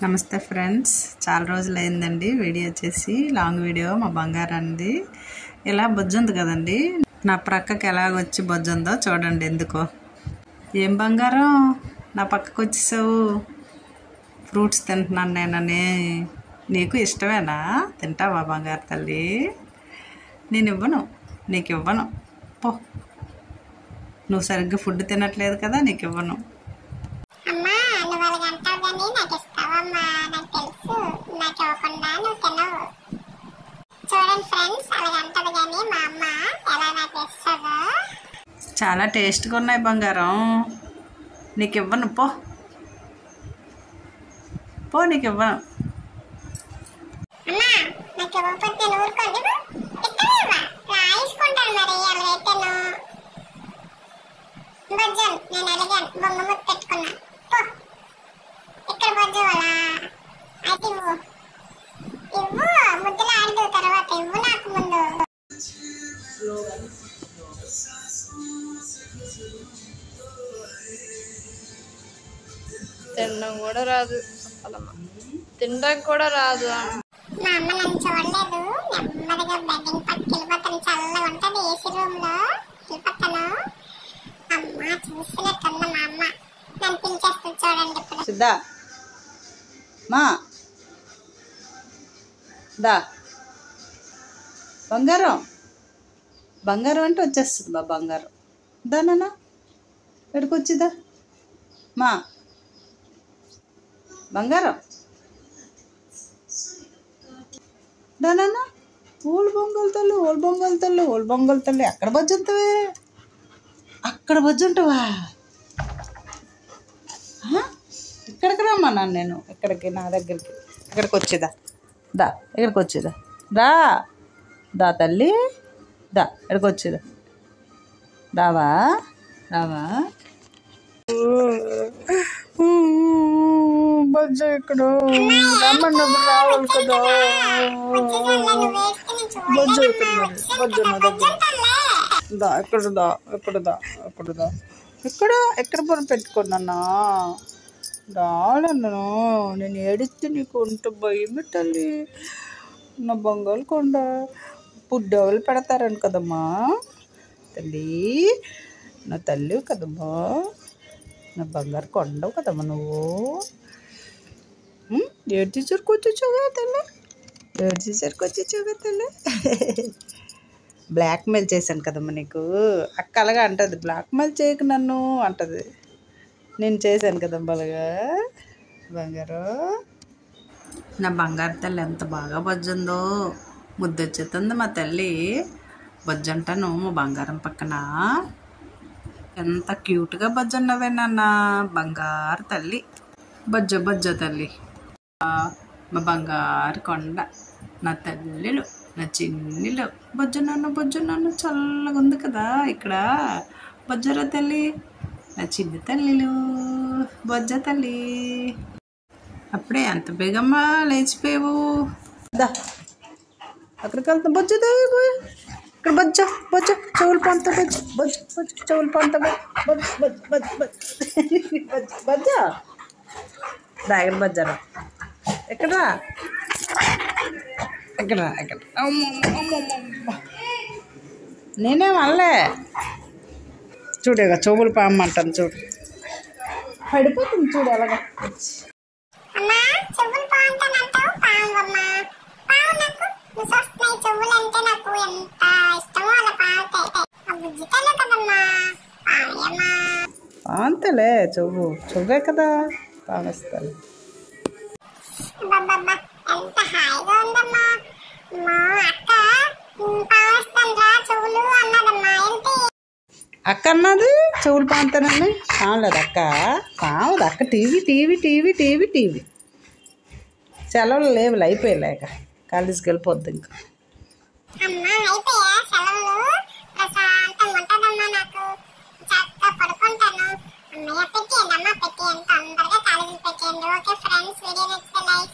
నమస్తే ఫ్రెండ్స్, చాలా రోజులైందండి వీడియో చేసి. లాంగ్ వీడియో మా బంగారానిది. ఇలా బొజ్జుంది కదండి, నా ప్రక్కకి ఎలాగొచ్చి బొజ్జుందో చూడండి. ఎందుకో. ఏం బంగారం నా పక్కకు వచ్చేసావు? ఫ్రూట్స్ తింటున్నాను నేనని. నీకు ఇష్టమేనా? తింటావా బంగారు తల్లి? నేను ఇవ్వను, నీకు ఇవ్వను. పో, నువ్వు సరిగ్గా ఫుడ్ తినట్లేదు కదా, నీకు ఇవ్వను. చాలా టేస్ట్గా ఉన్నాయి బంగారం, నీకు ఇవ్వను. పో పో, నీకు ఇవ్వను. తినడం కూడా రాదు, తినడం కూడా రాదు. మా అమ్మ నన్ను చూడలేదు, నెమ్మదిగా బెడ్డింగ్ పట్టుకు వెళ్ళిపోతాను. చల్లగా ఉంటుంది ఏసీ రూమ్ లో, వెళ్ళిపోతాను. అమ్మ చూసినట్టుంది మా అమ్మ, నన్ను పిలిచేస్తుంది చూడండి. ఇప్పుడు సిద్ధా మా దా బంగారం, బంగారం అంటే వచ్చేస్తుంది బా బంగారం. దా నాన్న, ఎక్కడికొచ్చిదా మా బంగారం. దానన్నా ఓల్ బొంగల్ తల్లి, ఓల్ బొంగల్ తల్లి, ఓల్ బొంగల్ తల్లి. అక్కడ బజ్జుంటావే, అక్కడ బజ్జుంటావా? ఇక్కడికి రమ్మా నాన్న, నేను ఇక్కడికి, నా దగ్గరికి. ఇక్కడికి వచ్చేదా, దా ఇక్కడికి వచ్చేదా, దా దా తల్లి, దా ఇక్కడికి వచ్చేదా, రావా రావా. బజ్జ ఇక్కడ రమ్మన్నప్పుడు రావాలి కదా. బజ్జ ఇక్కడ, బజ్జ నా దగ్గర. దా ఎక్కడ, దా ఎక్కడ, దా ఎక్కడ, దా ఎక్కడ, ఎక్కడ పొర పెట్టుకున్నా రాను. నేను ఏడిస్తే నీకు ఉంట భయం తల్లి. నా బంగారు కొండ పుడ్డవలు పెడతారని కదమ్మా తల్లి, నా తల్లి కదమ్మా, నా బంగారు కొండవు కదమ్మా నువ్వు. ఏడు తీసరికి వచ్చేసావుగా తల్లి, ఏడు తీసరికి వచ్చేసావుగా తల్లి. బ్లాక్మెయిల్ చేశాను కదమ్మా నీకు. అక్క అలాగా అంటుంది, బ్లాక్మెయిల్ చేయకు నన్ను అంటుంది. నేను చేశాను కదమ్మా అలాగా. బంగారు, నా బంగారు తల్లి ఎంత బాగా బజ్జుందో, ముద్దొచ్చేస్తుంది మా తల్లి. బజ్జంటాను మా బంగారం పక్కన. ఎంత క్యూట్గా బజ్జన్నవే నాన్న, బంగారు తల్లి. బజ్జ బజ్జ తల్లి, మా బంగారు కొండ, నా తల్లిలు, నా చిన్నిలు. బొజ్జున్నాను చల్లగా ఉంది కదా ఇక్కడ. బొజ్జరా తల్లి, నా చిన్ని తల్లిలు, బొజ్జ తల్లి. అప్పుడే ఎంత బేగమ్మా లేచిపోయావు. దా అక్కడికి వెళ్తా. బొజ్జ ఇక్కడ, బజ్జ బజ్జ చెవులు పంత, బజ్జ బజ్జ బజ్జ చెవులు పంత, బజ్జ బజ్జ బజ్జ బజ్జ బజ్జ దగ్గర బజ్జరా. ఎక్కడరా ఎక్కడరా ఎక్కడ. నేనేం అనలే, చూడగా చెవులు పామంటాను చూడు, పడిపోతుంది చూడు అలాగా. అంతేలే, చెవ్వే కదా పావేస్తాను. అక్క అన్నది చెవులు పాముతానని పాములేదు అక్క, పాముది అక్క. TV TV TV TV TV. సెలవులు లేవు, అయిపోయలేక కాలేజీకి వెళ్ళిపోద్ది ఇంకా. పెట్టేయండి, తొందరగా కాలేజీకి పెట్టేయండి. ఓకే ఫ్రెండ్స్, వీడియో నచ్చితే లైక్